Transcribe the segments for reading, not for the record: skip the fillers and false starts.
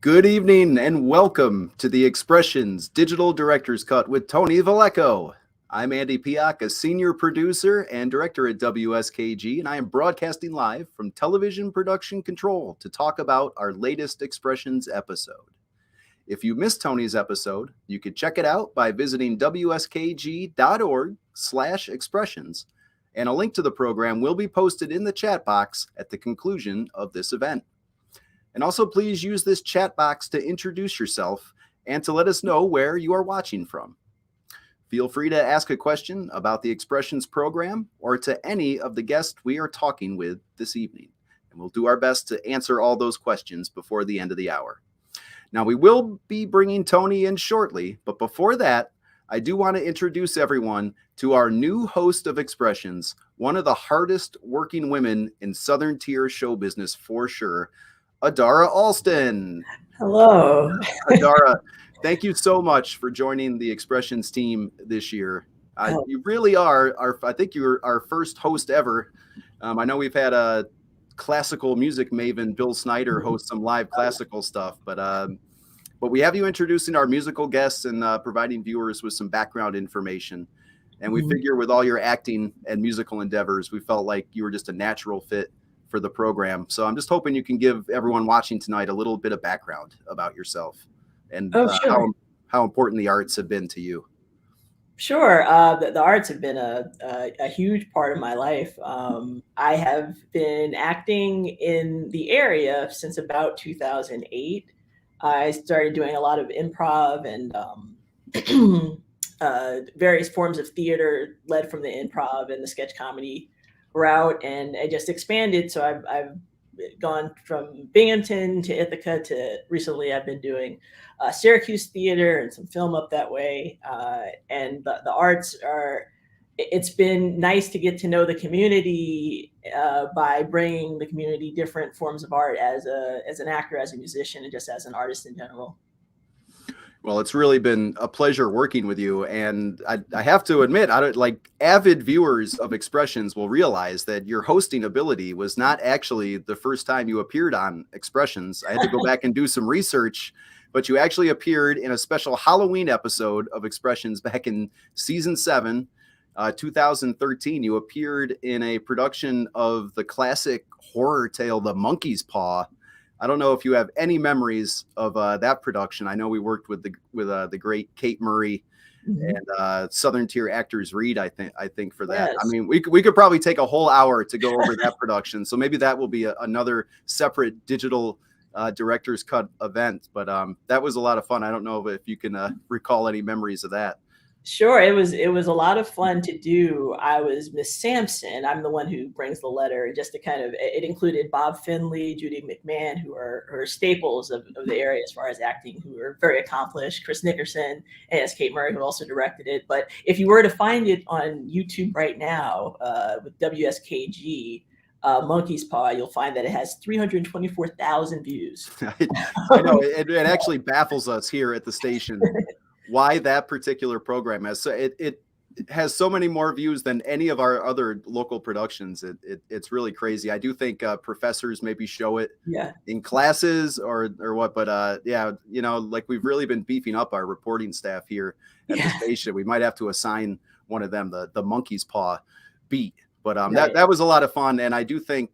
Good evening and welcome to the Expressions Digital Director's Cut with Tony Villecco. I'm Andy Piak, a senior producer and director at WSKG, and I am broadcasting live from Television Production Control to talk about our latest Expressions episode. If you missed Tony's episode, you could check it out by visiting wskg.org/expressions, and a link to the program will be posted in the chat box at the conclusion of this event. And also, please use this chat box to introduce yourself and to let us know where you are watching from. Feel free to ask a question about the Expressions program or to any of the guests we are talking with this evening. And we'll do our best to answer all those questions before the end of the hour. Now, we will be bringing Tony in shortly, but before that, I do want to introduce everyone to our new host of Expressions, one of the hardest working women in Southern Tier show business for sure, Adara Alston. Hello. Adara, thank you so much for joining the Expressions team this year. You really are I think you're our first host ever. I know we've had a classical music maven, Bill Snyder, host some live classical stuff, but we have you introducing our musical guests and providing viewers with some background information. And we figure with all your acting and musical endeavors, we felt like you were just a natural fit for the program. So I'm just hoping you can give everyone watching tonight a little bit of background about yourself and how important the arts have been to you. Sure. The arts have been a huge part of my life. I have been acting in the area since about 2008. I started doing a lot of improv and various forms of theater led from the improv and the sketch comedy route, and I just expanded. So I've gone from Binghamton to Ithaca to recently I've been doing Syracuse theater and some film up that way. And the arts it's been nice to get to know the community by bringing the community different forms of art as an actor, as a musician, and just as an artist in general. Well, it's really been a pleasure working with you. And I have to admit, avid viewers of Expressions will realize that your hosting ability was not actually the first time you appeared on Expressions. I had to go back and do some research, but you actually appeared in a special Halloween episode of Expressions back in season 7, 2013. You appeared in a production of the classic horror tale, The Monkey's Paw. I don't know if you have any memories of that production. I know we worked with the great Kate Murray and Southern Tier Actors Read. I think for that. Yes. I mean, we could probably take a whole hour to go over that production. So maybe that will be another separate digital director's cut event. But that was a lot of fun. I don't know if you can recall any memories of that. Sure. It was a lot of fun to do. I was Miss Sampson. I'm the one who brings the letter, just to it included Bob Finley, Judy McMahon, who are staples of the area as far as acting, who are very accomplished, Chris Nickerson, and as Kate Murray, who also directed it. But if you were to find it on YouTube right now with WSKG, Monkey's Paw, you'll find that it has 324,000 views. I know. It actually baffles us here at the station. Why that particular program has it has so many more views than any of our other local productions. It's really crazy. I do think professors maybe show it in classes or what, but like we've really been beefing up our reporting staff here at the station. We might have to assign one of them the Monkey's Paw beat. But that was a lot of fun, and I do think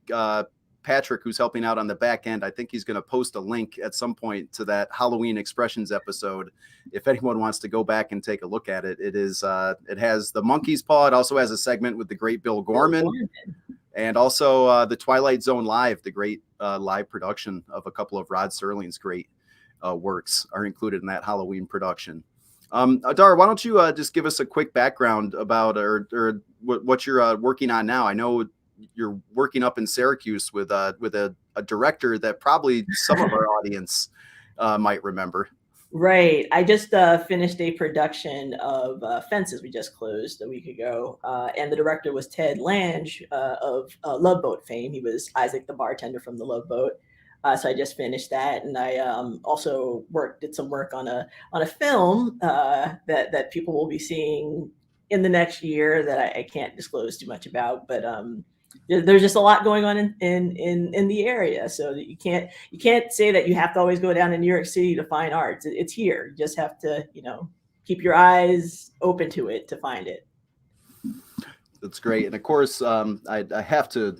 Patrick, who's helping out on the back end, I think he's going to post a link at some point to that Halloween Expressions episode. If anyone wants to go back and take a look at it, it has the Monkey's Paw. It also has a segment with the great Bill Gorman, and also the Twilight Zone Live, the great live production of a couple of Rod Serling's great works are included in that Halloween production. Adara, why don't you just give us a quick background about or what you're working on now? I know you're working up in Syracuse with a director that probably some of our audience might remember. Right. I just finished a production of Fences. We just closed a week ago. And the director was Ted Lange of Love Boat fame. He was Isaac the bartender from the Love Boat. So I just finished that. And I also did some work on a film that people will be seeing in the next year that I can't disclose too much about. But there's just a lot going on in the area. So that you can't say that you have to always go down to New York City to find art. It's here. You just have to, keep your eyes open to it to find it. That's great. And of course, I have to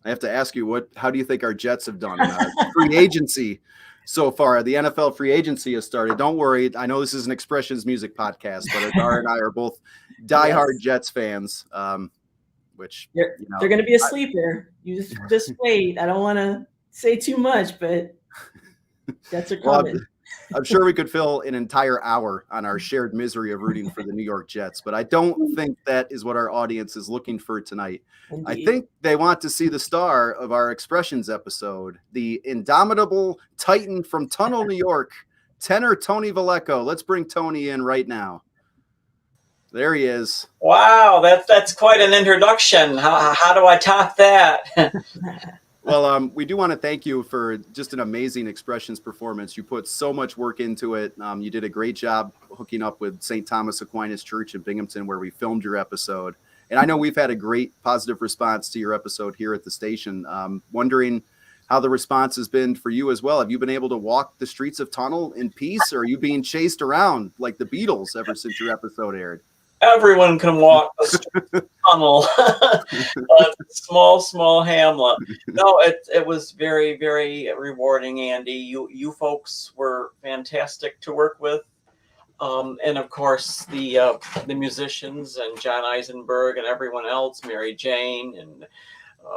ask you, how do you think our Jets have done in free agency so far? The NFL free agency has started. Don't worry. I know this is an Expressions music podcast, but Adara and I are both diehard Jets fans. Which they're going to be a sleeper. You just wait. I don't want to say too much, but Jets are coming. Well, I'm sure we could fill an entire hour on our shared misery of rooting for the New York Jets, but I don't think that is what our audience is looking for tonight. Indeed. I think they want to see the star of our Expressions episode, the indomitable Titan from Tunnel, New York, tenor Tony Villecco. Let's bring Tony in right now. There he is. Wow, that's quite an introduction. How do I top that? Well, we do want to thank you for just an amazing Expressions performance. You put so much work into it. You did a great job hooking up with St. Thomas Aquinas Church in Binghamton, where we filmed your episode. And I know we've had a great positive response to your episode here at the station. Wondering how the response has been for you as well. Have you been able to walk the streets of Tunnel in peace, or are you being chased around like the Beatles ever since your episode aired? Everyone can walk the tunnel. Small hamlet. No, it was very, very rewarding, Andy. You folks were fantastic to work with, and of course the musicians and John Isenberg and everyone else, Mary Jane and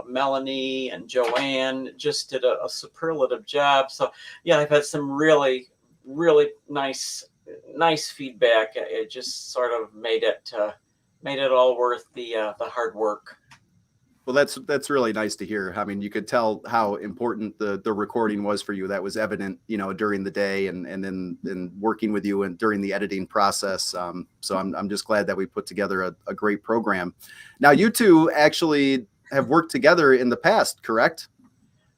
Melanie and Joanne, just did a superlative job. So yeah, I've had some really, really nice feedback. It just sort of made it all worth the hard work. Well, that's really nice to hear. I mean, you could tell how important the recording was for you. That was evident, during the day and then working with you and during the editing process. So I'm just glad that we put together a great program. Now, you two actually have worked together in the past, correct?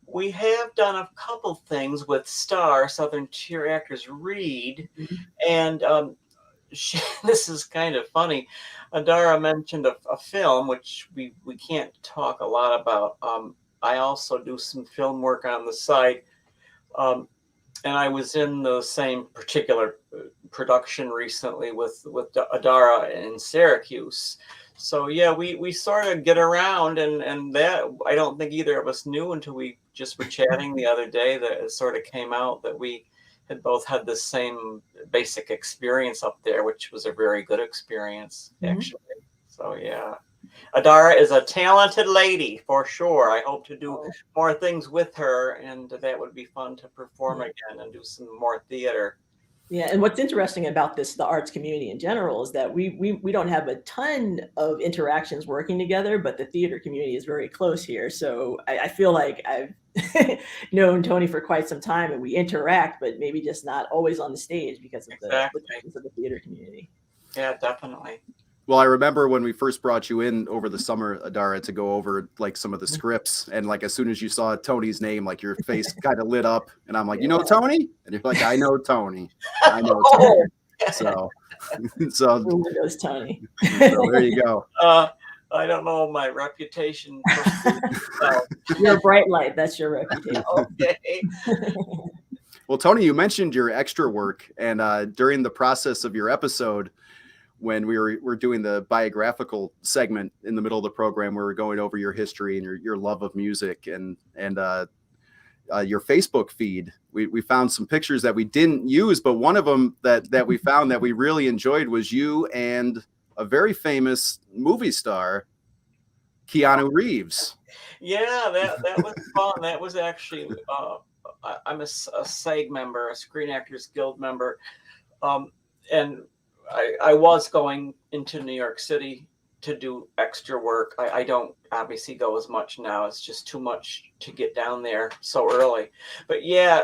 We have done a couple things with Star, Southern Tier Actors Read, and this is kind of funny. Adara mentioned a film, which we can't talk a lot about. I also do some film work on the side, and I was in the same particular production recently with Adara in Syracuse. So yeah, we sort of get around, and that I don't think either of us knew until we just were chatting the other day that it sort of came out that we had both had the same basic experience up there, which was a very good experience, actually. So yeah, Adara is a talented lady for sure. I hope to do more things with her, and that would be fun to perform again and do some more theater. Yeah, and what's interesting about the arts community in general is that we don't have a ton of interactions working together, but the theater community is very close here. So I feel like I've known Tony for quite some time, and we interact, but maybe just not always on the stage because of the presence of the theater community. Yeah, definitely. Well, I remember when we first brought you in over the summer, Adara, to go over like some of the scripts, and like as soon as you saw Tony's name, like your face kind of lit up, and I'm like, you know Tony, and you're like, I know Tony, I know Tony. So Who knows Tony? So there you go. I don't know my reputation. You're a bright light. That's your reputation. Okay. Well, Tony, you mentioned your extra work, and during the process of your episode, when we were doing the biographical segment in the middle of the program, where we're going over your history and your love of music and your Facebook feed, we found some pictures that we didn't use, but one of them that we found that we really enjoyed was you and a very famous movie star, Keanu Reeves. Yeah, that was fun. That was actually, I'm a SAG member, a Screen Actors Guild member, and I was going into New York City to do extra work. I don't obviously go as much now. It's just too much to get down there so early. But yeah,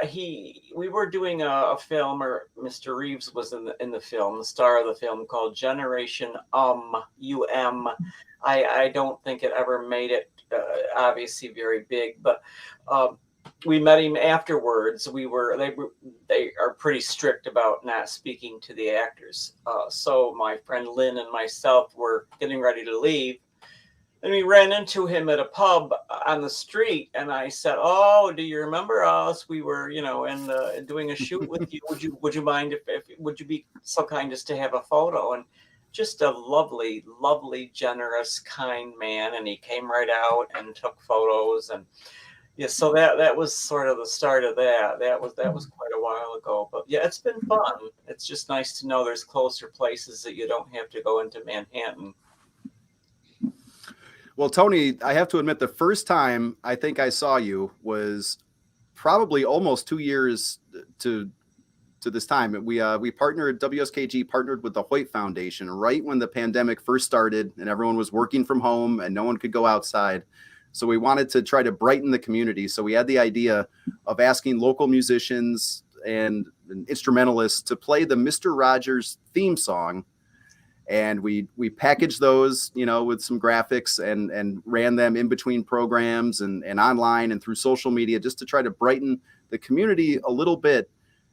we were doing a film, or Mr. Reeves was in the film, the star of the film, called Generation UM. I don't think it ever made it obviously very big, but we met him afterwards. They are pretty strict about not speaking to the actors. So my friend Lynn and myself were getting ready to leave, And we ran into him at a pub on the street, and I said, "Oh, do you remember us? We were, doing a shoot with you. Would you mind if would you be so kind as to have a photo?" And just a lovely, lovely, generous, kind man. And he came right out and took photos. And yeah, so that was sort of the start of that. That was quite a while ago. But yeah, it's been fun. It's just nice to know there's closer places that you don't have to go into Manhattan. Well, Tony, I have to admit, the first time I think I saw you was probably almost 2 years to this time. We partnered, WSKG partnered with the Hoyt Foundation right when the pandemic first started and everyone was working from home and no one could go outside. So we wanted to try to brighten the community. So we had the idea of asking local musicians and instrumentalists to play the Mr. Rogers theme song. And we packaged those, with some graphics and ran them in between programs and online and through social media just to try to brighten the community a little bit.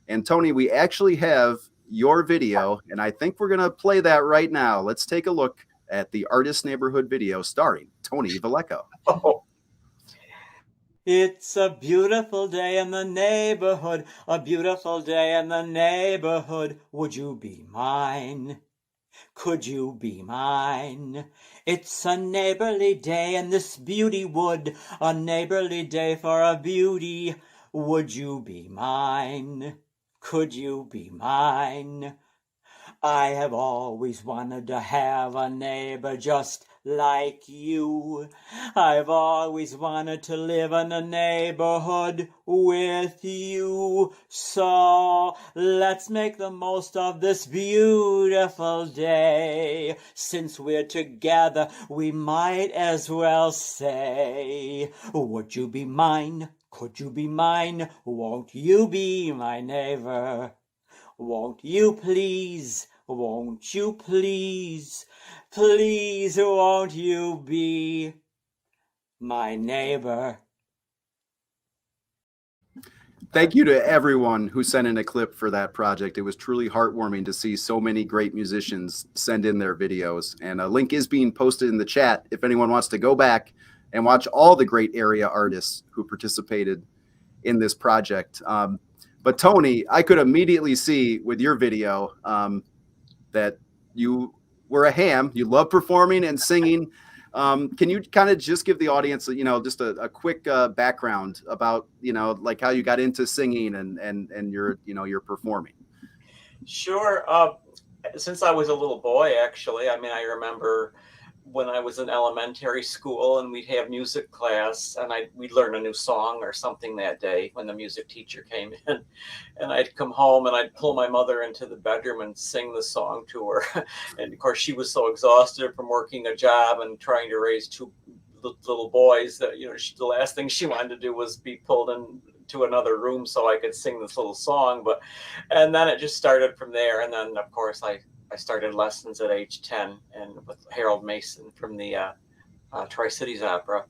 And Tony, we actually have your video, and I think we're going to play that right now. Let's take a look at the Artist Neighborhood video starring Tony Villecco. Oh. It's a beautiful day in the neighborhood, a beautiful day in the neighborhood. Would you be mine? Could you be mine? It's a neighborly day in this beauty wood, a neighborly day for a beauty. Would you be mine? Could you be mine? I have always wanted to have a neighbor just like you. I've always wanted to live in a neighborhood with you. So let's make the most of this beautiful day. Since we're together, we might as well say, would you be mine? Could you be mine? Won't you be my neighbor? Won't you please? Won't you please? Please, won't you be my neighbor? Thank you to everyone who sent in a clip for that project. It was truly heartwarming to see so many great musicians send in their videos. And a link is being posted in the chat if anyone wants to go back and watch all the great area artists who participated in this project. But Tony, I could immediately see with your video that you were a ham. You love performing and singing. Can you kind of just give the audience, just a quick background about, like how you got into singing and your performing? Sure. Since I was a little boy, actually, I remember when I was in elementary school and we'd have music class and we'd learn a new song or something that day when the music teacher came in, and I'd come home and I'd pull my mother into the bedroom and sing the song to her. And of course she was so exhausted from working a job and trying to raise two little boys that, the last thing she wanted to do was be pulled into another room so I could sing this little song. And then it just started from there. And then of course I started lessons at age 10 and with Harold Mason from the Tri-Cities Opera,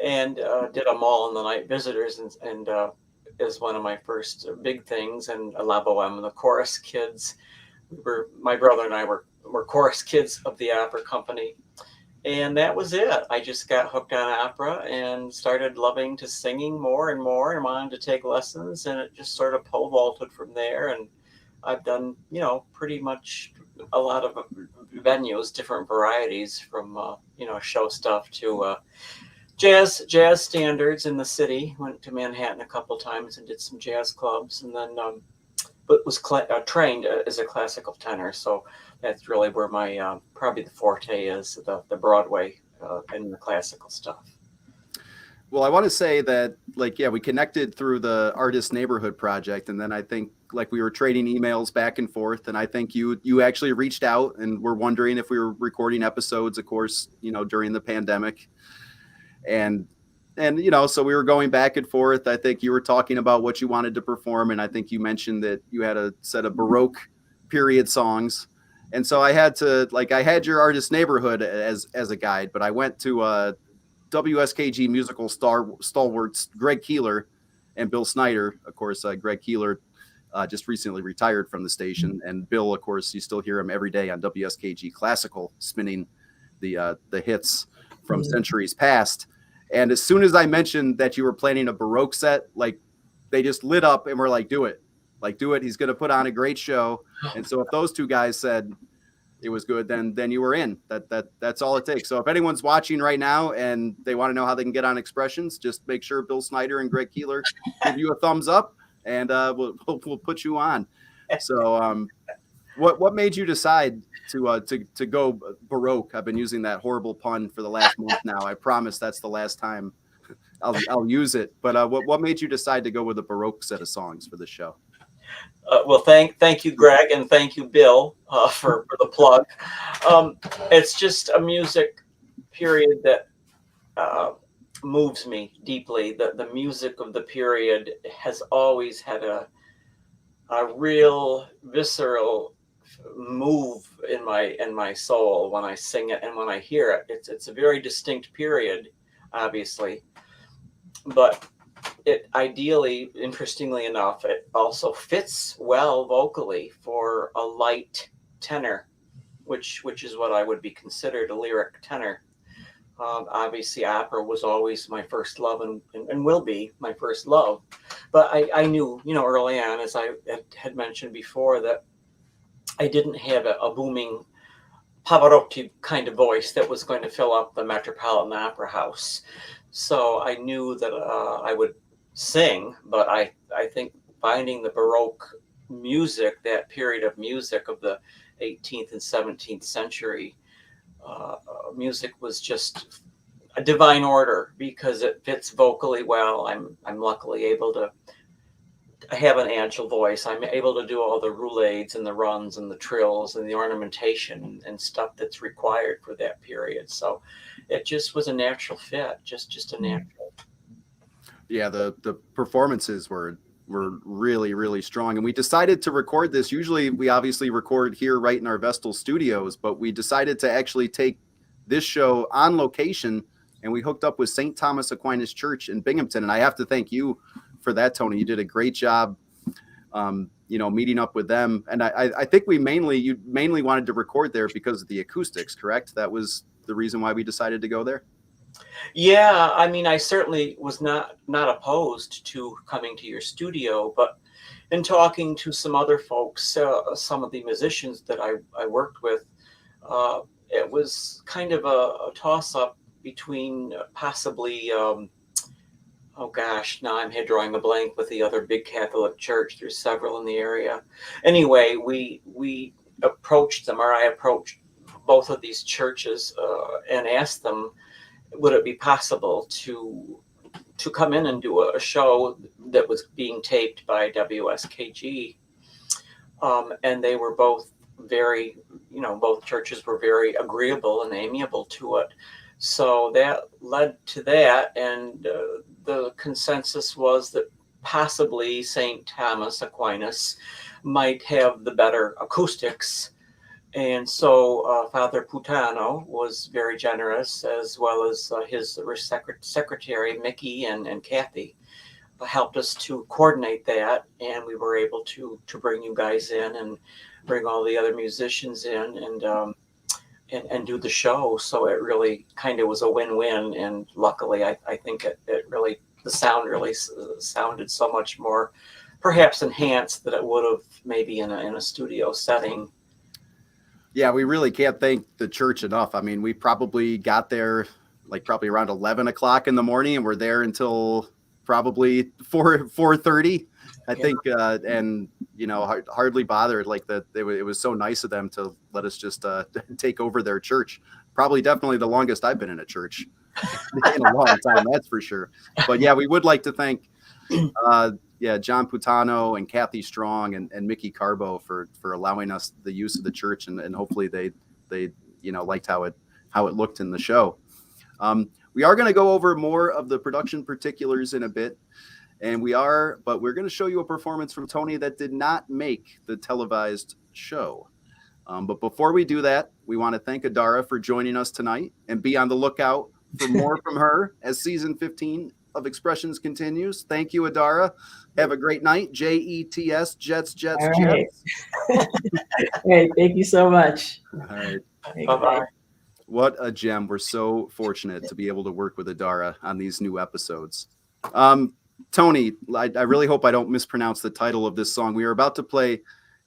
and did them all in the Night Visitors and is one of my first big things. And La Boheme, the chorus kids. My brother and I were chorus kids of the opera company. And that was it. I just got hooked on opera and started loving to singing more and more and wanted to take lessons. And it just sort of pole vaulted from there. And I've done, pretty much a lot of venues, different varieties from, show stuff to jazz standards in the city. Went to Manhattan a couple times and did some jazz clubs, and then but was trained as a classical tenor. So that's really where my probably the forte is, the Broadway and the classical stuff. Well, I want to say that, we connected through the Artist Neighborhood project, and then I think we were trading emails back and forth, and I think you actually reached out and were wondering if we were recording episodes, of course, during the pandemic, and so we were going back and forth. I think you were talking about what you wanted to perform, and I think you mentioned that you had a set of Baroque period songs, and so I had to I had your Artist Neighborhood as a guide, but I went to WSKG musical stalwarts Greg Keeler and Bill Snyder. Of course, Greg Keeler just recently retired from the station, and Bill, of course, you still hear him every day on WSKG Classical, spinning the hits from centuries past. And as soon as I mentioned that you were planning a Baroque set, like they just lit up and were like, do it. He's going to put on a great show. And so if those two guys said it was good, then you were in. That's all it takes. So if anyone's watching right now and they want to know how they can get on Expressions, just make sure Bill Snyder and Greg Keeler give you a thumbs up, and we'll put you on. So what made you decide to go Baroque? I've been using that horrible pun for the last month now. I promise that's the last time I'll use it. But what made you decide to go with a Baroque set of songs for the show? Well, thank you, Greg, and thank you, Bill, for the plug. It's just a music period that moves me deeply. The music of the period has always had a real visceral move in my soul when I sing it and when I hear it. It's a very distinct period, obviously, but it ideally, interestingly enough, it also fits well vocally for a light tenor, which is what I would be considered a lyric tenor. Obviously, opera was always my first love and will be my first love. But I knew, early on, as I had mentioned before, that I didn't have a booming Pavarotti kind of voice that was going to fill up the Metropolitan Opera House. So I knew that I would sing, but I think finding the Baroque music, that period of music of the 18th and 17th century, music was just a divine order because it fits vocally well. I'm luckily able to have an agile voice. I'm able to do all the roulades and the runs and the trills and the ornamentation and stuff that's required for that period. So it just was a natural fit, just a natural. Yeah, the performances were really, really strong. And we decided to record this. Usually we obviously record here right in our Vestal studios, but we decided to actually take this show on location, and we hooked up with St. Thomas Aquinas Church in Binghamton. And I have to thank you for that, Tony. You did a great job, meeting up with them. And I think you mainly wanted to record there because of the acoustics, correct? That was the reason why we decided to go there? Yeah, I mean, I certainly was not opposed to coming to your studio, but in talking to some other folks, some of the musicians that I worked with, it was kind of a toss-up between possibly, oh gosh, now I'm here drawing a blank with the other big Catholic church. There's several in the area. Anyway, we approached them, or I approached both of these churches and asked them, would it be possible to come in and do a show that was being taped by WSKG? And they were both very, both churches were very agreeable and amiable to it. So that led to that. And the consensus was that possibly St. Thomas Aquinas might have the better acoustics. And so Father Putano was very generous, as well as his secretary, Mickey and Kathy, helped us to coordinate that. And we were able to bring you guys in and bring all the other musicians in and do the show. So it really kind of was a win-win. And luckily, I think the sound really sounded so much more perhaps enhanced than it would have maybe in a studio setting. Yeah, we really can't thank the church enough. I mean, we probably got there probably around 11 o'clock in the morning, and we're there until probably 4:30, I think. And, hardly bothered. It was so nice of them to let us just take over their church. Probably definitely the longest I've been in a church in a long time, that's for sure. But yeah, we would like to thank John Putano and Kathy Strong and Mickey Carbo for allowing us the use of the church, and hopefully they liked how it looked in the show. We are going to go over more of the production particulars in a bit, but we're going to show you a performance from Tony that did not make the televised show. But before we do that, we want to thank Adara for joining us tonight, and be on the lookout for more from her as season 15 of Expressions continues. Thank you, Adara. Have a great night. JETS, Jets. All right. Hey, thank you so much. All right. Bye-bye. What a gem. We're so fortunate to be able to work with Adara on these new episodes. Tony, I really hope I don't mispronounce the title of this song. We are about to play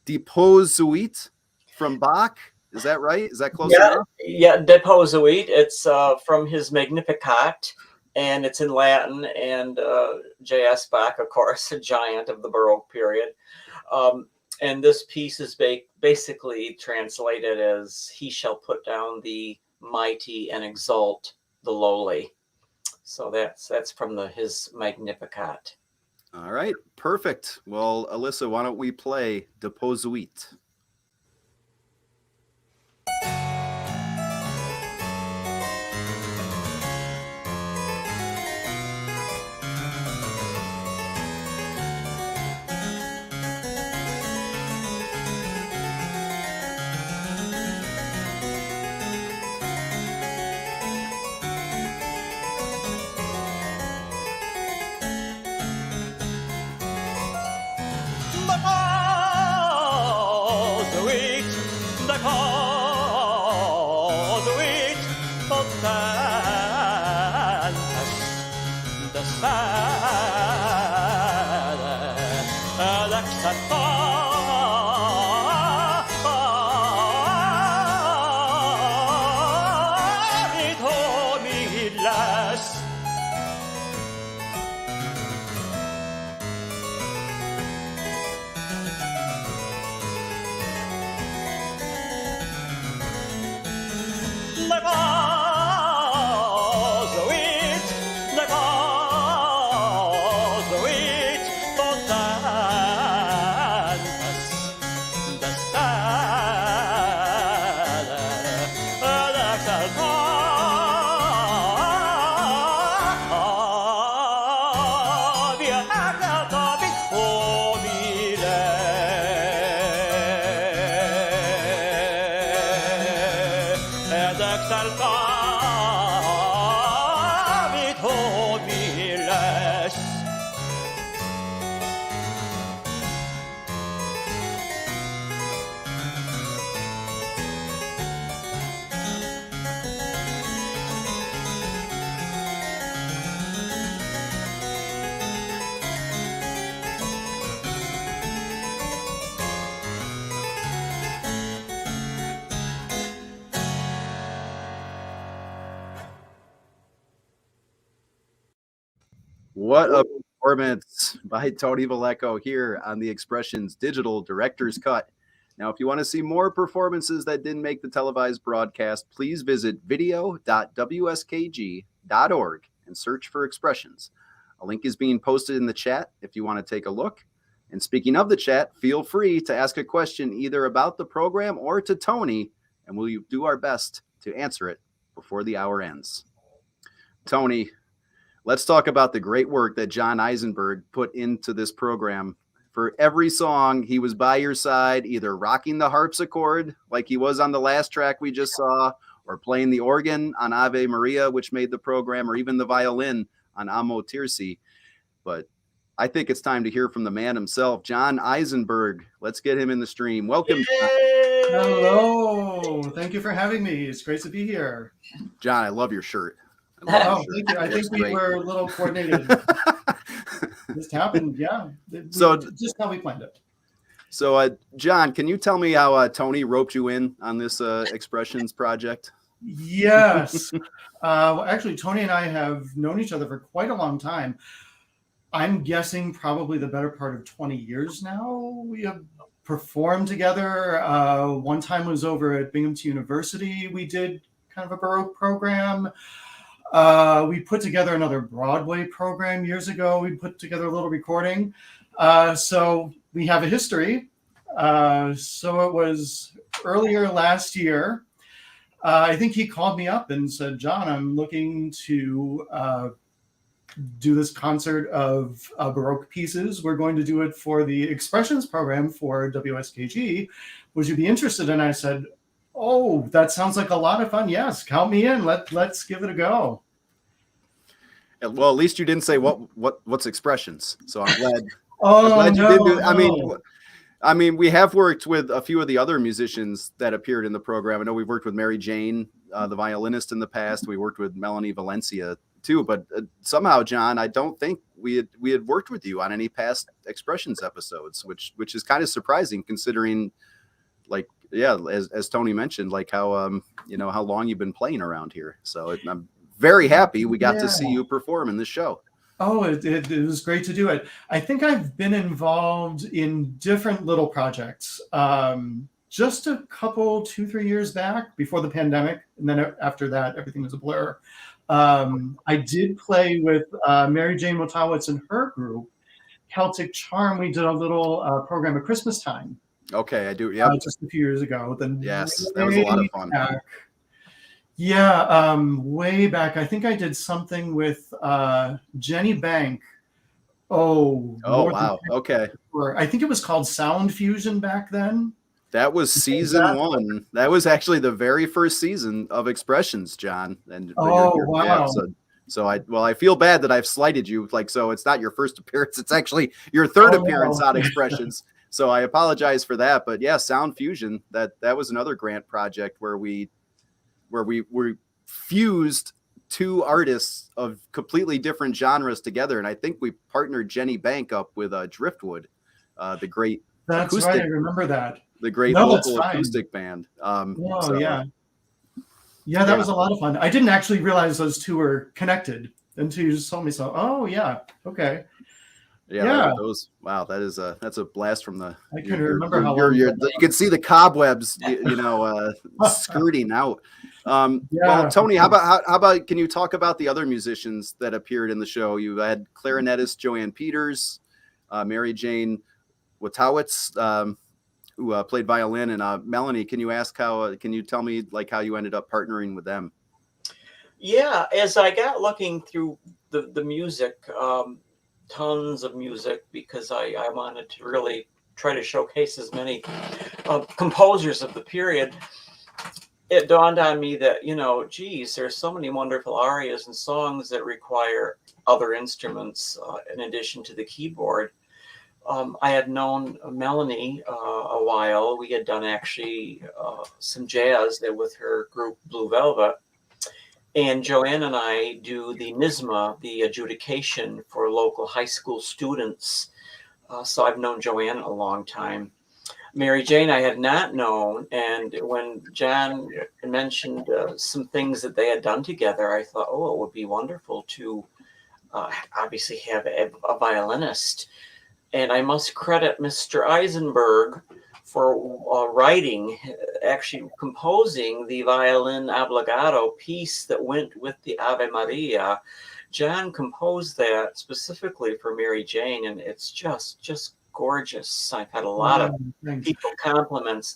Deposuit from Bach. Is that right? Is that close enough? Yeah, Deposuit. It's from his Magnificat, and it's in Latin. And J.S. Bach, of course, a giant of the Baroque period. And this piece is basically translated as "He shall put down the mighty and exalt the lowly." So that's from his Magnificat. All right, perfect. Well, Alyssa, why don't we play Deposuit? What a performance by Tony Villecco here on the Expressions Digital Director's Cut. Now, if you want to see more performances that didn't make the televised broadcast, please visit video.wskg.org and search for Expressions. A link is being posted in the chat if you want to take a look. And speaking of the chat, feel free to ask a question either about the program or to Tony, and we'll do our best to answer it before the hour ends. Tony, let's talk about the great work that John Isenberg put into this program. For every song, he was by your side, either rocking the harpsichord like he was on the last track we just saw, or playing the organ on Ave Maria, which made the program, or even the violin on Amo Tirsi. But I think it's time to hear from the man himself, John Isenberg. Let's get him in the stream. Welcome, John. Hello. Thank you for having me. It's great to be here. John, I love your shirt. Oh, thank you. I think we were a little coordinated. This happened, yeah. So just how we planned it. So, John, can you tell me how Tony roped you in on this Expressions project? Yes. Actually, Tony and I have known each other for quite a long time. I'm guessing probably the better part of 20 years now. We have performed together. One time was over at Binghamton University. We did kind of a Baroque program. We put together another Broadway program years ago. We put together a little recording. So we have a history. So it was earlier last year. I think he called me up and said, John, I'm looking to do this concert of Baroque pieces. We're going to do it for the Expressions program for WSKG. Would you be interested? And I said, oh, that sounds like a lot of fun. Yes, count me in. Let's give it a go. Well, at least you didn't say what's Expressions. So I'm glad. Oh, I'm glad you no, did do. no. I mean, I mean, we have worked with a few of the other musicians that appeared in the program. I know we've worked with Mary Jane, the violinist, in the past. We worked with Melanie Valencia too, but somehow, John, I don't think we had worked with you on any past Expressions episodes, which is kind of surprising considering, like, yeah, as Tony mentioned, like how how long you've been playing around here. So I'm very happy we got to see you perform in this show. Oh, it was great to do it. I think I've been involved in different little projects. Just a couple, 2-3 years back before the pandemic. And then after that, everything was a blur. I did play with Mary Jane Motowitz and her group, Celtic Charm. We did a little program at Christmas time. Okay, I do. Yeah, just a few years ago. Then yes, that was a lot of fun. Back, yeah, way back. I think I did something with Jenny Bank. Oh, wow. Okay. I think it was called Sound Fusion back then. That was season 1. That was actually the very first season of Expressions, John. And wow. Yeah, so I feel bad that I've slighted you. Like, so it's not your first appearance. It's actually your third appearance on Expressions. So I apologize for that. But yeah, Sound Fusion, that was another grant project where we fused 2 artists of completely different genres together. And I think we partnered Jenny Bank up with Driftwood, the great acoustic, right, I remember that. The great local acoustic band. Yeah, that was a lot of fun. I didn't actually realize those 2 were connected until you just told me so. Oh yeah, okay. Yeah. Wow, that's a blast from the. I can remember how long you can see the cobwebs, skirting out. Well, Tony, how about can you talk about the other musicians that appeared in the show? You had clarinetist Joanne Peters, Mary Jane Motowitz, who played violin, and Melanie. Can you tell me like how you ended up partnering with them? Yeah, as I got looking through the music, tons of music, because I wanted to really try to showcase as many composers of the period. It dawned on me that, geez, there's so many wonderful arias and songs that require other instruments in addition to the keyboard. I had known Melanie a while. We had done actually some jazz there with her group Blue Velvet. And Joanne and I do the NISMA, the adjudication for local high school students. So I've known Joanne a long time. Mary Jane I had not known. And when John mentioned some things that they had done together, I thought, it would be wonderful to obviously have a violinist. And I must credit Mr. Isenberg for actually composing the violin obbligato piece that went with the Ave Maria. John composed that specifically for Mary Jane, and it's just gorgeous. I've had a lot of people compliment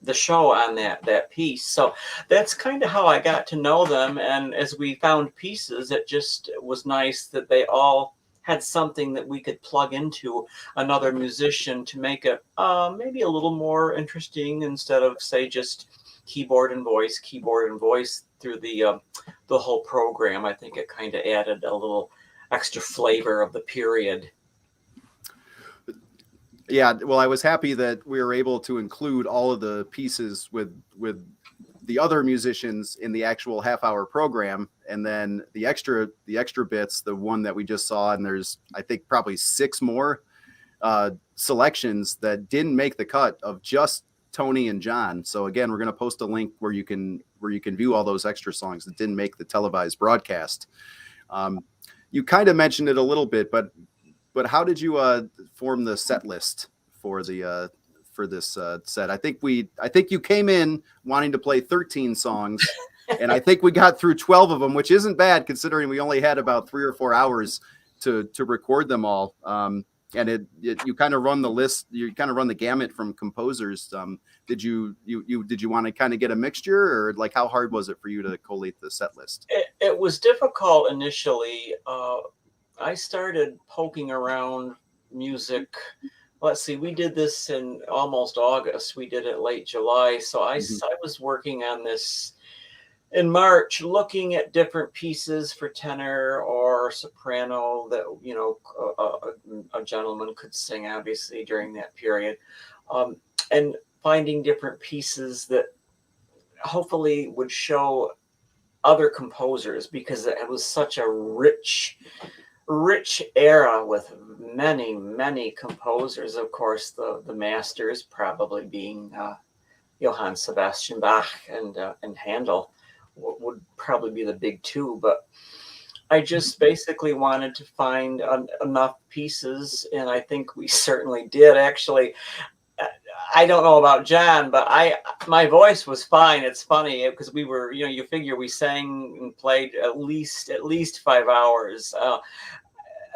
the show on that piece. So that's kind of how I got to know them. And as we found pieces, it just was nice that they all had something that we could plug into another musician to make it maybe a little more interesting, instead of, say, just keyboard and voice through the whole program. I think it kind of added a little extra flavor of the period. Yeah, well, I was happy that we were able to include all of the pieces with the other musicians in the actual half-hour program, and then the extra bits, the one that we just saw, and there's I think probably 6 more selections that didn't make the cut of just Tony and John. So again, we're going to post a link where you can view all those extra songs that didn't make the televised broadcast. You kind of mentioned it a little bit, but how did you form the set list for the for this set? I think you came in wanting to play 13 songs, and I think we got through 12 of them, which isn't bad considering we only had about 3 or 4 hours to record them all. And you kind of run the list, you kind of run the gamut from composers. Did you want to kind of get a mixture, or like how hard was it for you to collate the set list? It was difficult initially. I started poking around music. Let's see, we did this in almost August. We did it late July. So I was working on this in March, looking at different pieces for tenor or soprano that, you know, a gentleman could sing, obviously, during that period, and finding different pieces that hopefully would show other composers, because it was such a rich era with many composers. Of course, the masters probably being Johann Sebastian Bach and Handel would probably be the big two. But I just basically wanted to find enough pieces, and I think we certainly did. Actually, I don't know about John, but my voice was fine. It's funny because we were, you know, you figure we sang and played at least 5 hours.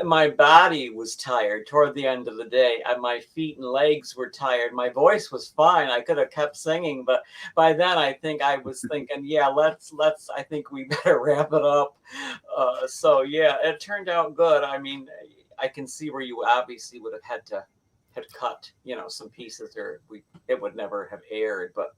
My body was tired toward the end of the day. My feet and legs were tired. My voice was fine. I could have kept singing, but by then I think I was thinking, yeah, let's. I think we better wrap it up. So yeah, it turned out good. I mean, I can see where you obviously would have had cut, you know, some pieces, or it would never have aired. But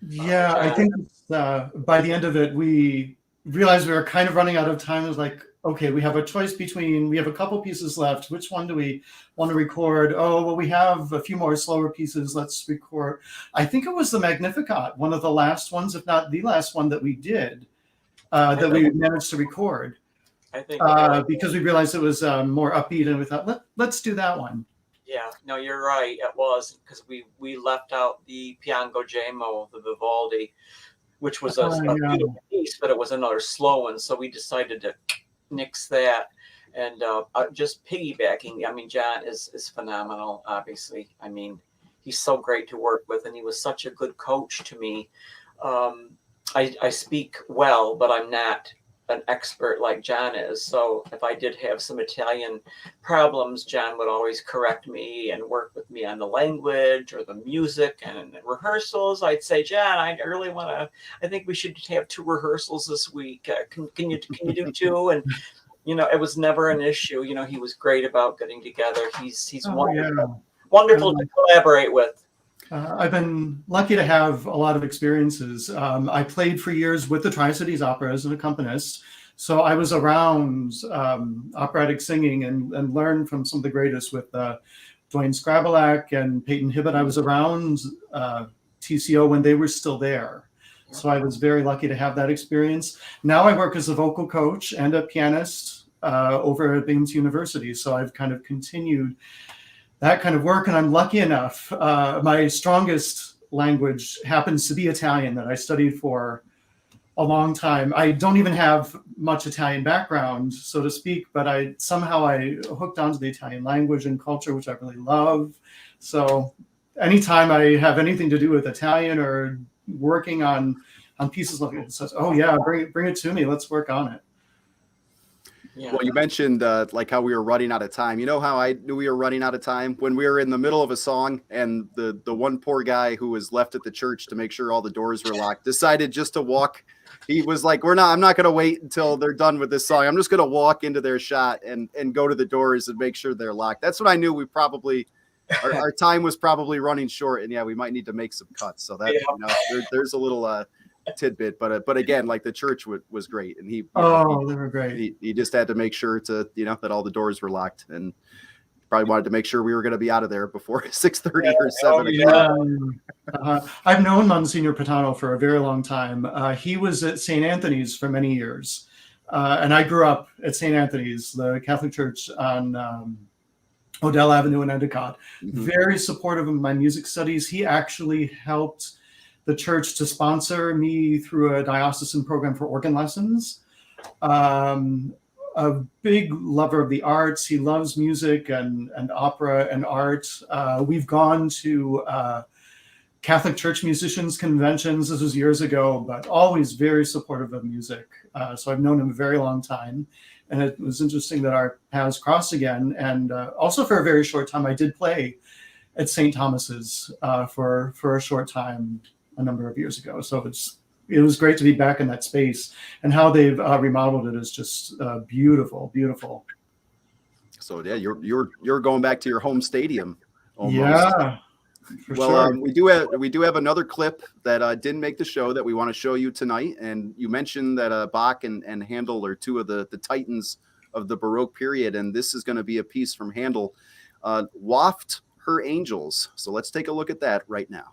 yeah, I think by the end of it, we realized we were kind of running out of time. It was like, okay, we have a choice between, we have a couple pieces left. Which one do we want to record? Oh, well, we have a few more slower pieces. Let's record. I think it was the Magnificat, one of the last ones, if not the last one that we did, that we managed to record. I think because we realized it was more upbeat, and we thought, let's do that one. Yeah, no, you're right. It was because we left out the Piango Gemo, the Vivaldi, which was a beautiful piece, but it was another slow one. So we decided to nix that. And just piggybacking, I mean, John is phenomenal, obviously. I mean, he's so great to work with, and he was such a good coach to me. I speak well, but I'm not an expert like John is. So if I did have some Italian problems, John would always correct me and work with me on the language or the music. And in rehearsals, I'd say, John, I really want to, I think we should have 2 rehearsals this week. Can you do 2? And, you know, it was never an issue. You know, he was great about getting together. He's wonderful to collaborate with. I've been lucky to have a lot of experiences. I played for years with the Tri-Cities Opera as an accompanist. So I was around operatic singing and learned from some of the greatest with Dwayne Scrabalack and Peyton Hibbett. I was around TCO when they were still there. So I was very lucky to have that experience. Now I work as a vocal coach and a pianist over at Binghamton University. So I've kind of continued that kind of work, and I'm lucky enough. My strongest language happens to be Italian, that I studied for a long time. I don't even have much Italian background, so to speak, but I hooked onto the Italian language and culture, which I really love. So anytime I have anything to do with Italian or working on pieces like it, says, oh yeah, bring it to me. Let's work on it. Yeah. Well, you mentioned like how we were running out of time. You know how I knew we were running out of time? When we were in the middle of a song and the one poor guy who was left at the church to make sure all the doors were locked decided just to walk. He was like, I'm not going to wait until they're done with this song. I'm just going to walk into their shot and go to the doors and make sure they're locked. That's when I knew we probably, our time was probably running short, and yeah, we might need to make some cuts. So that, you know, there's a little tidbit, but again, like the church was great, and they were great. He just had to make sure to, you know, that all the doors were locked, and probably wanted to make sure we were going to be out of there before 6:30 or 7. I've known Monsignor Patano for a very long time. He was at St. Anthony's for many years, and I grew up at St. Anthony's, the Catholic church on Odell Avenue in Endicott. Mm-hmm. Very supportive of my music studies. He actually helped the church to sponsor me through a diocesan program for organ lessons. A big lover of the arts. He loves music and opera and art. We've gone to Catholic church musicians conventions. This was years ago, but always very supportive of music. So I've known him a very long time. And it was interesting that our paths crossed again. And also for a very short time, I did play at St. Thomas's for a short time a number of years ago. So it was great to be back in that space, and how they've remodeled it is just beautiful. So yeah, you're going back to your home stadium. Almost. Yeah. For Well, sure. we do have another clip that didn't make the show that we want to show you tonight. And you mentioned that Bach and Handel are two of the titans of the Baroque period, and this is going to be a piece from Handel, "Waft Her Angels." So let's take a look at that right now.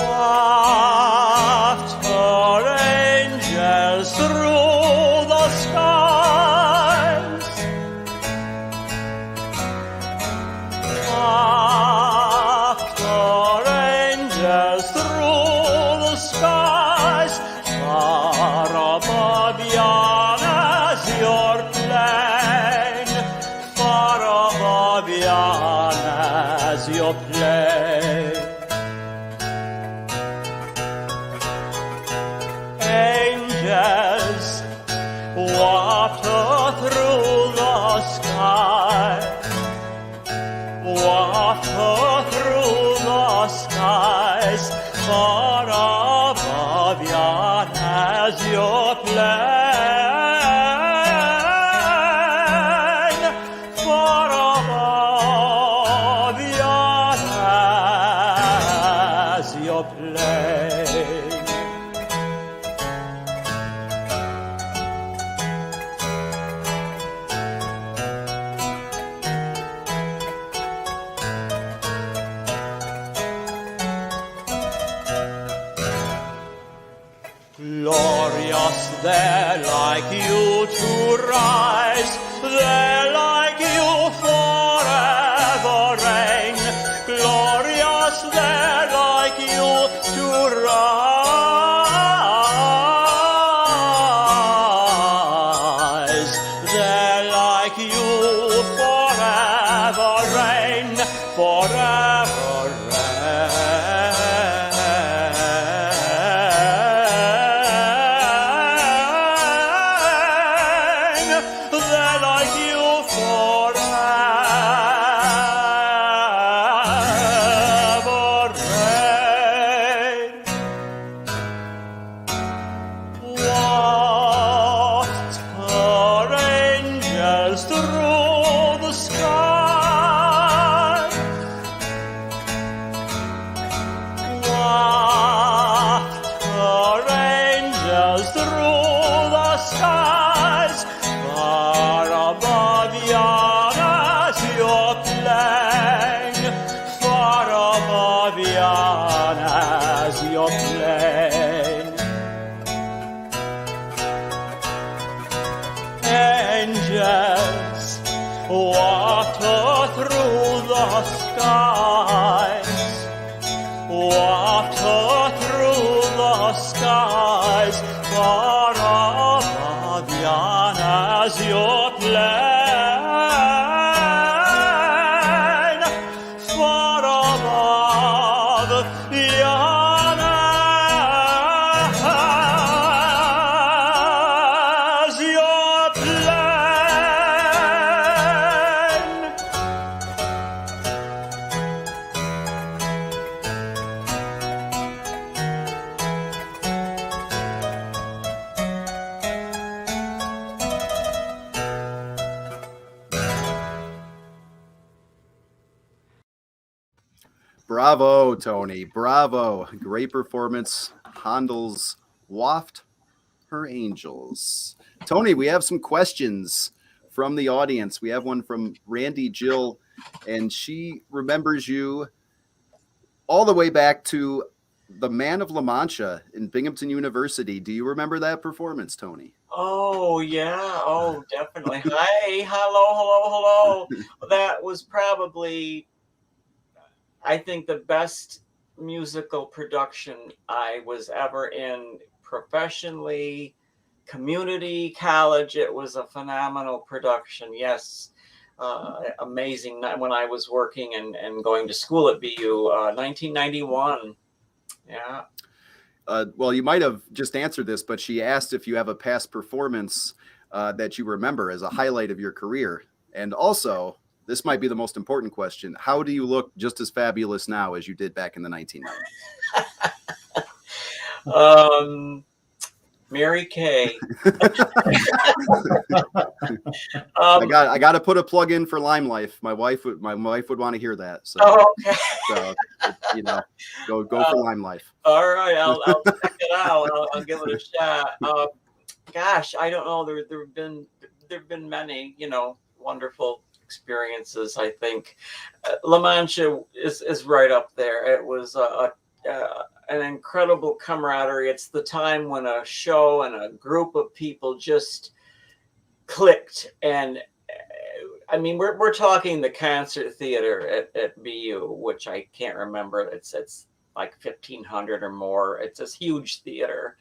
Waft her angels through the skies. Waft her angels through the skies. Far above yon azure plain. Far above yon azure plain. Angels waft her through the sky, waft her through the skies, far above yon azure plain, far above yon azure plain. Glorious, they're like you to rise, they're like you forever reign. Glorious, they're like you to rise, they're like you forever reign, forever reign. They're like you forever reign. Waft her angels through the sky. Waft her angels through the skies, far above yon azure plain, far above yon azure plain. Angels waft her through the skies, waft her through the skies, far above yon azure plain, far above yon azure plain. Bravo, Tony. Bravo. Great performance. Handel's Waft Her Angels. Tony, we have some questions from the audience. We have one from Randy Jill, and she remembers you all the way back to the Man of La Mancha in Binghamton University. Do you remember that performance, Tony? Oh, yeah. Oh, definitely. Hi. Hello. That was probably, I think, the best musical production I was ever in professionally, community, college. It was a phenomenal production. Yes. amazing when I was working and going to school at BU, 1991. Yeah. Well, you might have just answered this, but she asked if you have a past performance that you remember as a highlight of your career. And also, this might be the most important question. How do you look just as fabulous now as you did back in the 1990s? Mary Kay. I got to put a plug in for Lime Life. My wife would want to hear that. So, okay. So go for Lime Life. All right, I'll check it out. I'll give it a shot. Gosh, I don't know. There've been many, wonderful experiences. I think La Mancha is right up there. It was an incredible camaraderie. It's the time when a show and a group of people just clicked. And I mean, we're talking the concert theater at BU, which I can't remember. It's like 1,500 or more. It's this huge theater.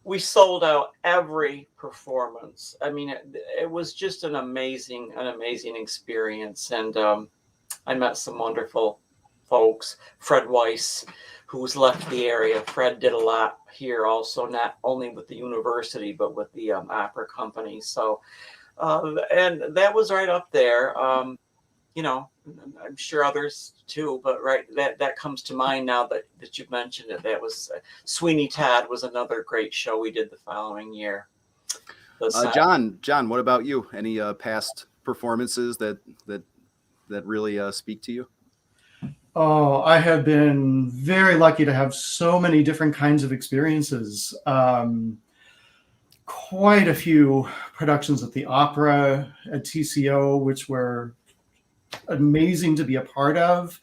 We sold out every performance. I mean, it was just an amazing experience. And I met some wonderful folks. Fred Weiss, who's left the area. Fred did a lot here also, not only with the university, but with the opera company. So, and that was right up there. I'm sure others too, but right, that comes to mind now that you've mentioned it. That was Sweeney Todd was another great show we did the following year. John, what about you? Any past performances that really speak to you? Oh, I have been very lucky to have so many different kinds of experiences. Quite a few productions at the opera, at TCO, which were amazing to be a part of.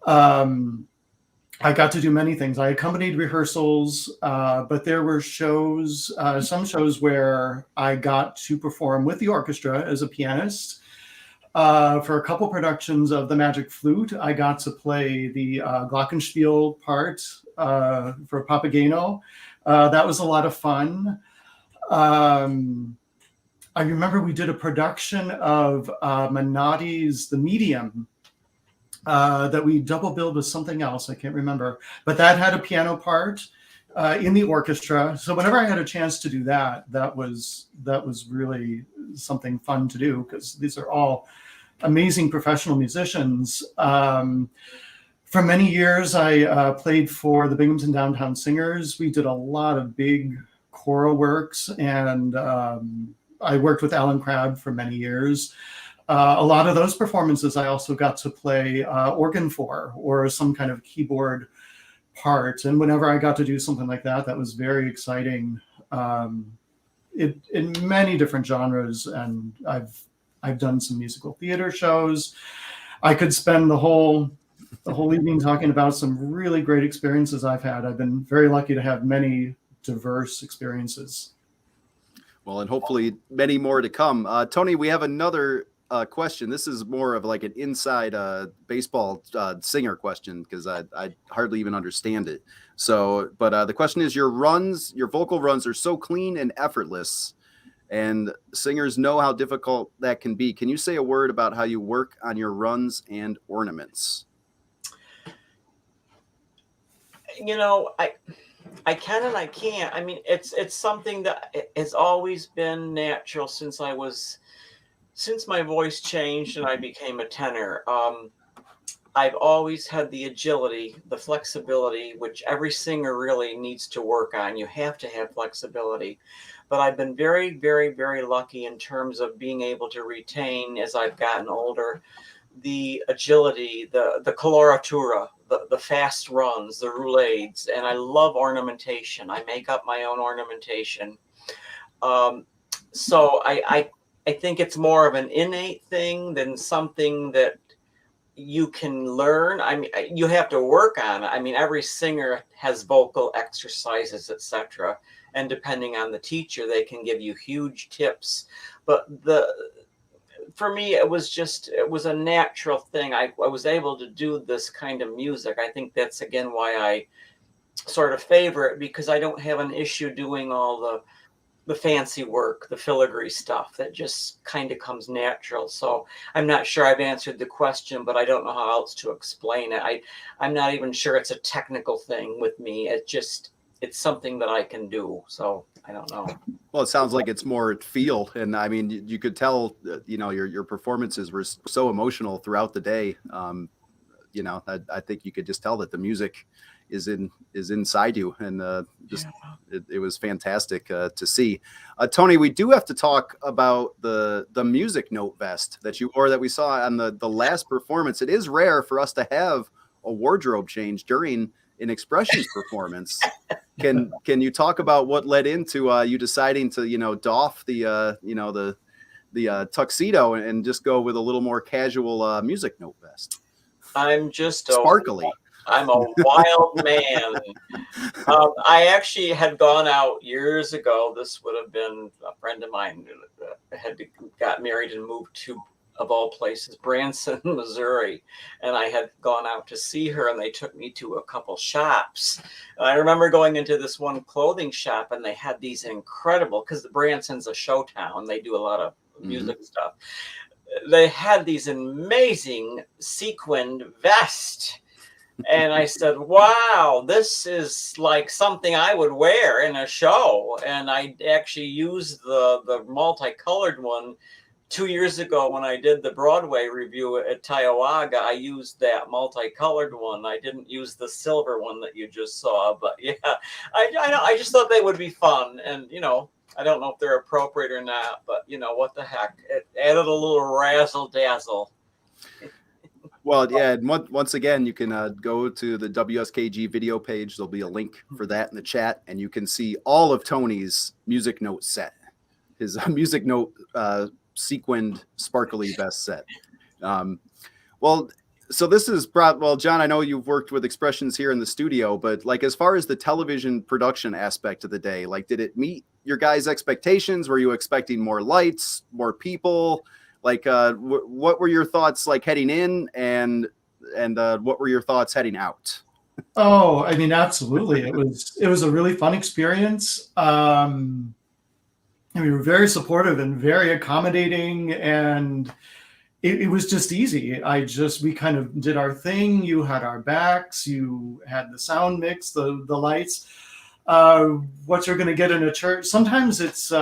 I got to do many things. I accompanied rehearsals, but there were shows, some shows where I got to perform with the orchestra as a pianist. For a couple productions of The Magic Flute, I got to play the glockenspiel part for Papageno. That was a lot of fun. I remember we did a production of Minotti's The Medium that we double billed with something else. I can't remember, but that had a piano part in the orchestra. So whenever I had a chance to do that was really something fun to do, because these are all amazing professional musicians. For many years, I played for the Binghamton Downtown Singers. We did a lot of big choral works, and I worked with Alan Crabb for many years. A lot of those performances I also got to play organ for, or some kind of keyboard part. And whenever I got to do something like that, that was very exciting. In many different genres, and I've done some musical theater shows. I could spend the whole evening talking about some really great experiences I've had. I've been very lucky to have many diverse experiences. Well, and hopefully many more to come. Tony, we have another question. This is more of like an inside baseball singer question, because I hardly even understand it. So, but the question is, your vocal runs are so clean and effortless, and singers know how difficult that can be. Can you say a word about how you work on your runs and ornaments? I can and I can't. I mean, it's something that has always been natural since my voice changed and I became a tenor. I've always had the agility, the flexibility, which every singer really needs to work on. You have to have flexibility. But I've been very, very, very lucky in terms of being able to retain, as I've gotten older, the agility, the coloratura, the fast runs, the roulades, and I love ornamentation. I make up my own ornamentation. So I think it's more of an innate thing than something that you can learn. I mean, you have to work on it. I mean, every singer has vocal exercises, etc. And depending on the teacher, they can give you huge tips. But for me, it was a natural thing. I was able to do this kind of music. I think that's, again, why I sort of favor it, because I don't have an issue doing all the fancy work, the filigree stuff that just kind of comes natural. So I'm not sure I've answered the question, but I don't know how else to explain it. I'm not even sure it's a technical thing with me. It's something that I can do. So I don't know. Well, it sounds like it's more feel, and I mean, you could tell, your performances were so emotional throughout the day. I think you could just tell that the music is inside you, and it was fantastic to see. Tony, we do have to talk about the music note vest that you wore that we saw on the last performance. It is rare for us to have a wardrobe change during an Expressions performance. Can you talk about what led into you deciding to doff the tuxedo and just go with a little more casual music note vest? I'm just sparkly. I'm a wild man. I actually had gone out years ago. This would have been a friend of mine got married and moved to, of all places, Branson, Missouri. And I had gone out to see her, and they took me to a couple shops. And I remember going into this one clothing shop, and they had these incredible, because Branson's a show town. They do a lot of music stuff. They had these amazing sequined vests. And I said, wow, this is like something I would wear in a show. And I actually used the multicolored one 2 years ago when I did the Broadway review at Tiowaga. I used that multicolored one. I didn't use the silver one that you just saw. But yeah, I just thought they would be fun. And, I don't know if they're appropriate or not, but what the heck? It added a little razzle dazzle. Well, yeah. Once again, you can go to the WSKG video page. There'll be a link for that in the chat, and you can see all of Tony's music note set, his music note sequined sparkly vest set. So this is John, I know you've worked with Expressions here in the studio, but like as far as the television production aspect of the day, like did it meet your guys' expectations? Were you expecting more lights, more people? Like what were your thoughts like heading in, and what were your thoughts heading out? Oh, I mean, absolutely. It was a really fun experience. And we were very supportive and very accommodating, and it was just easy. We kind of did our thing. You had our backs, you had the sound mix, the lights. What you're going to get in a church, sometimes it's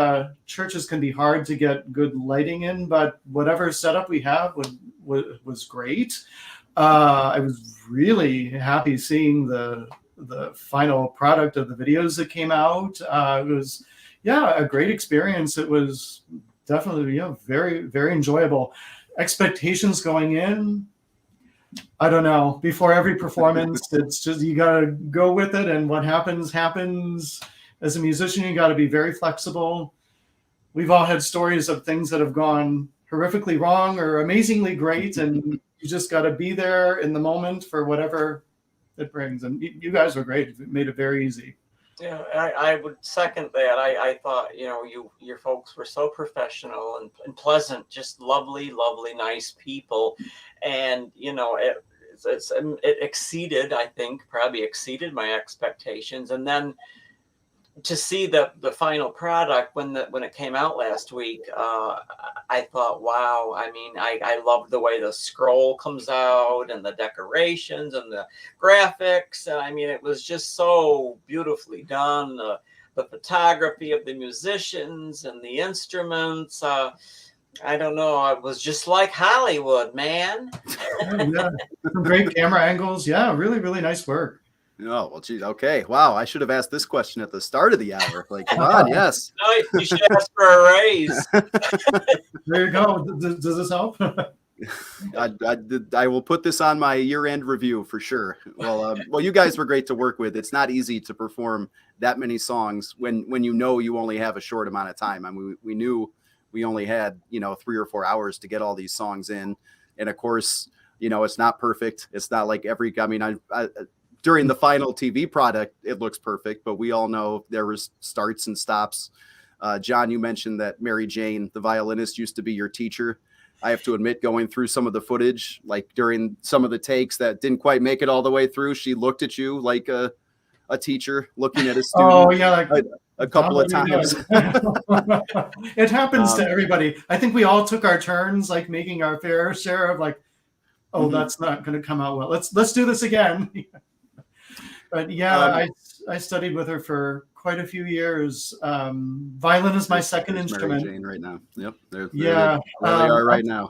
churches can be hard to get good lighting in, but whatever setup we have was great. I was really happy seeing the final product of the videos that came out. It was a great experience. It was definitely very, very enjoyable. Expectations going in, I don't know. Before every performance, it's just you got to go with it, and what happens. As a musician, you got to be very flexible. We've all had stories of things that have gone horrifically wrong or amazingly great, and you just got to be there in the moment for whatever it brings. And you guys were great. It made it very easy. Yeah, I would second that. I thought, your folks were so professional and pleasant, just lovely, lovely, nice people. And, it exceeded, I think, probably exceeded my expectations. And then to see the final product when it came out last week, I thought, wow. I mean, I love the way the scroll comes out and the decorations and the graphics. And I mean, it was just so beautifully done. The photography of the musicians and the instruments. I don't know. It was just like Hollywood, man. Yeah, some great camera angles. Yeah, really, really nice work. Oh, well, geez. Okay. Wow. I should have asked this question at the start of the hour. Like, come on. Yes. No, you should ask for a raise. There you go. Does this help? I will put this on my year-end review for sure. Well, you guys were great to work with. It's not easy to perform that many songs when you only have a short amount of time. I mean, we knew we only had 3 or 4 hours to get all these songs in, and of course, it's not perfect. It's not like during the final TV product, it looks perfect, but we all know there was starts and stops. John, you mentioned that Mary Jane, the violinist, used to be your teacher. I have to admit, going through some of the footage, like during some of the takes that didn't quite make it all the way through, she looked at you like a a teacher looking at a student. Oh yeah, like, a couple of times. It happens to everybody. I think we all took our turns, like making our fair share of like, oh, that's not going to come out well. Let's do this again. But yeah, I studied with her for quite a few years. Violin is my second instrument. Mary Jane right now. Yep. There they are right now.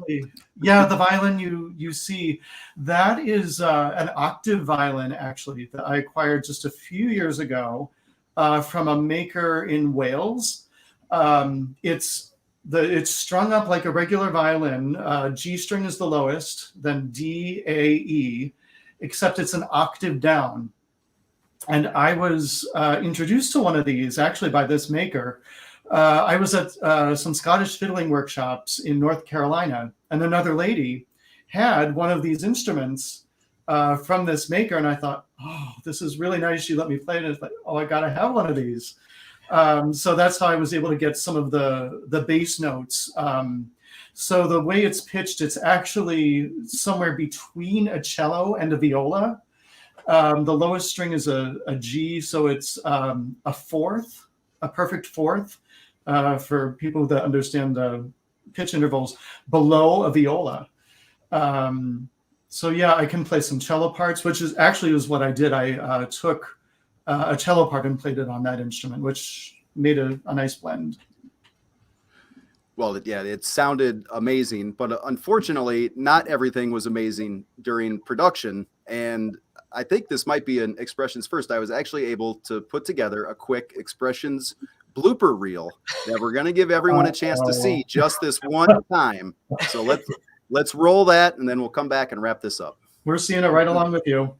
Yeah, the violin you see, that is an octave violin actually that I acquired just a few years ago from a maker in Wales. It's strung up like a regular violin. G string is the lowest, then D, A, E, except it's an octave down. And I was introduced to one of these actually by this maker. I was at some Scottish fiddling workshops in North Carolina, and another lady had one of these instruments from this maker. And I thought, oh, this is really nice. She let me play it. And it's like, oh, I got to have one of these. So that's how I was able to get some of the bass notes. So the way it's pitched, it's actually somewhere between a cello and a viola. The lowest string is a G, so it's a fourth, a perfect fourth for people that understand pitch intervals below a viola. So yeah, I can play some cello parts, which is what I did. I took a cello part and played it on that instrument, which made a nice blend. Well, yeah, it sounded amazing, but unfortunately, not everything was amazing during production. And I think this might be an Expressions First. I was actually able to put together a quick Expressions blooper reel that we're going to give everyone a chance to see just this one time. So let's roll that, and then we'll come back and wrap this up. We're seeing it right along with you.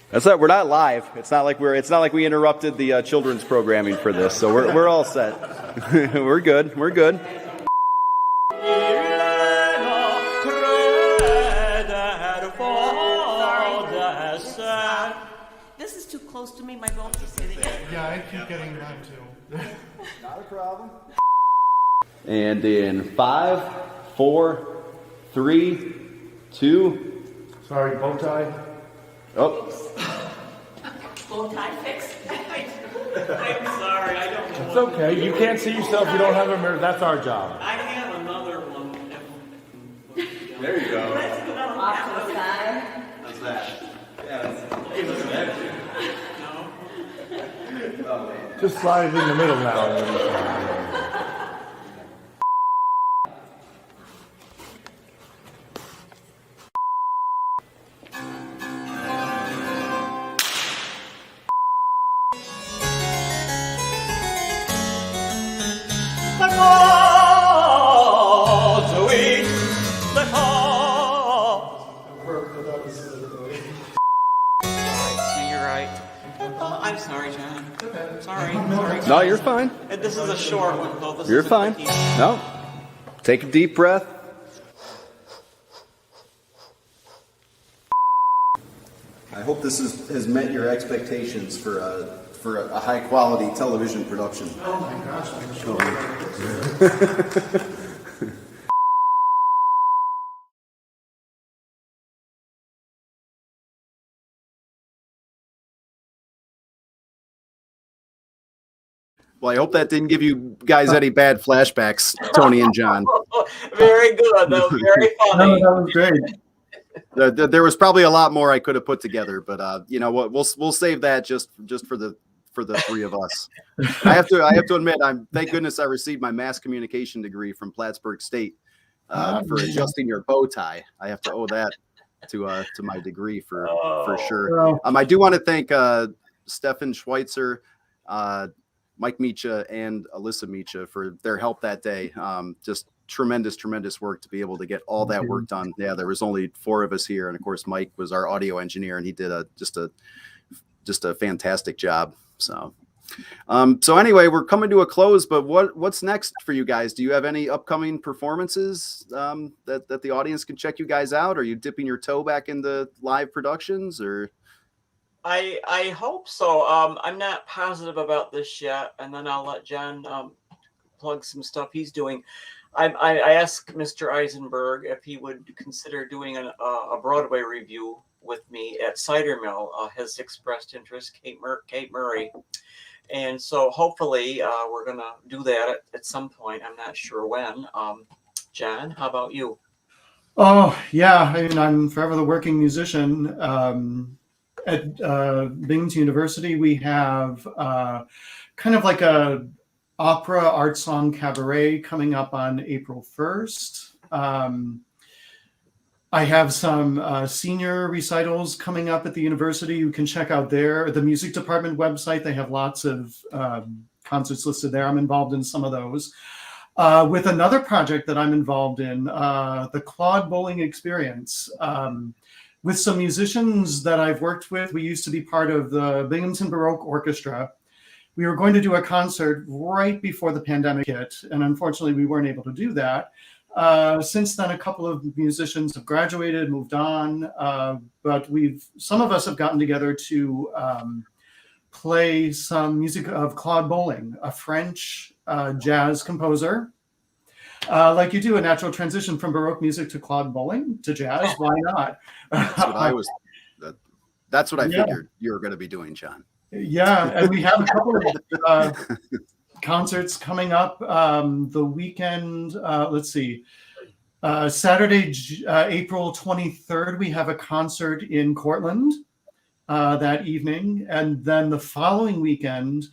That's right. We're not live. It's not like we interrupted the children's programming for this. So we're all set. We're good. We're good. This is too close to me. My bones are sitting. Yeah, I keep getting that too. Not a problem. And in 5, 4, 3, 2. Sorry, bow tie. Oh. Bow tie fix. I'm sorry, I don't know. It's okay. You can't see yourself. You don't have a mirror. That's our job. I have another one. There you go. Off to the side. How's that? Yeah. Hey, listen to that. No. Just slide it in the middle now. I'm sorry, John. Sorry. No, you're fine. And this is a short one, though. You're fine. No. Take a deep breath. I hope this has met your expectations for a high quality television production. Oh my gosh, I'm sure. Well, I hope that didn't give you guys any bad flashbacks, Tony and John. Very good. That was very funny. No, that was great. There was probably a lot more I could have put together, but you know what? We'll save that just for the three of us. I have to admit, thank goodness I received my mass communication degree from Plattsburgh State for adjusting your bow tie. I have to owe that to my degree for sure. I do want to thank Stefan Schweitzer, Mike Micha, and Alyssa Micha for their help that day. Just tremendous work to be able to get all that work done. Yeah, there was only 4 of us here, and of course Mike was our audio engineer, and he did just a fantastic job. So anyway, we're coming to a close, but what's next for you guys? Do you have any upcoming performances that the audience can check you guys out? Are you dipping your toe back into live productions, or? I hope so. I'm not positive about this yet, and then I'll let John plug some stuff he's doing. I asked Mr. Isenberg if he would consider doing a Broadway review with me at Cider Mill. Has expressed interest, Kate Murray. And so hopefully we're going to do that at some point. I'm not sure when. John, how about you? Oh, yeah. I mean, I'm forever the working musician. At Binghamton University, we have kind of like a opera art song cabaret coming up on April 1st. I have some senior recitals coming up at the university. You can check out the music department website. They have lots of concerts listed there. I'm involved in some of those. With another project that I'm involved in, the Claude Bowling Experience. With some musicians that I've worked with, we used to be part of the Binghamton Baroque Orchestra. We were going to do a concert right before the pandemic hit, and unfortunately we weren't able to do that. Since then, a couple of musicians have graduated, moved on, but some of us have gotten together to play some music of Claude Bowling, a French jazz composer. Like you do, a natural transition from Baroque music to Claude Bowling to jazz. Why not? That's what I figured you were going to be doing, John. Yeah, and we have a couple of concerts coming up the weekend. Let's see. Saturday, April 23rd, we have a concert in Cortland that evening. And then the following weekend,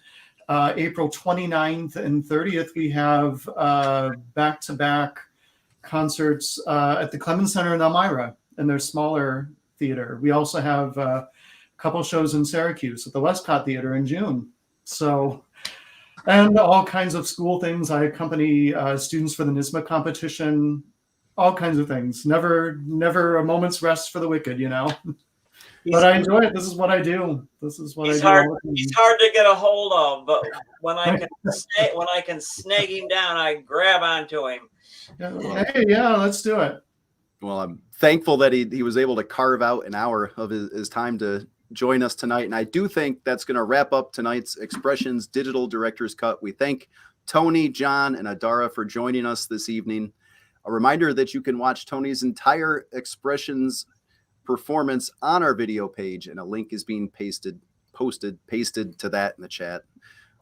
April 29th and 30th, we have back-to-back concerts at the Clemens Center in Elmira in their smaller theater. We also have a couple shows in Syracuse at the Westcott Theater in June. So, and all kinds of school things. I accompany students for the NYSSMA competition, all kinds of things. Never a moment's rest for the wicked, you know. But I enjoy it. This is what I do. This is what I do. He's hard to get a hold of, but when I can snag him down, I grab onto him. Hey, yeah, let's do it. Well, I'm thankful that he was able to carve out an hour of his time to join us tonight. And I do think that's going to wrap up tonight's Expressions Digital Director's Cut. We thank Tony, John, and Adara for joining us this evening. A reminder that you can watch Tony's entire Expressions performance on our video page, and a link is being pasted to that in the chat,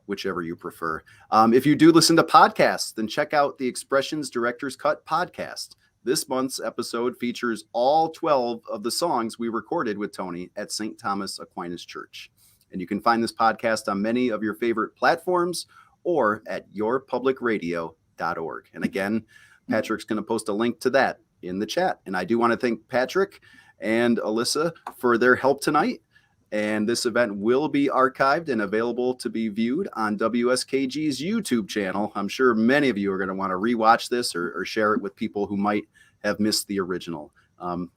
whichever you prefer. If you do listen to podcasts, then check out the Expressions Director's Cut podcast. This month's episode features all 12 of the songs we recorded with Tony at St. Thomas Aquinas Church. And you can find this podcast on many of your favorite platforms or at yourpublicradio.org. And again, Patrick's going to post a link to that in the chat. And I do want to thank Patrick and Alyssa for their help tonight. And this event will be archived and available to be viewed on WSKG's YouTube channel. I'm sure many of you are going to want to rewatch this or share it with people who might have missed the original.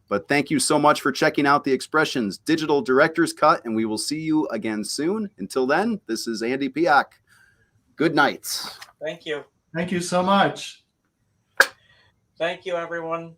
But thank you so much for checking out the Expressions Digital Director's Cut, and we will see you again soon. Until then, this is Andy Piak. Good night. Thank you. Thank you so much. Thank you, everyone.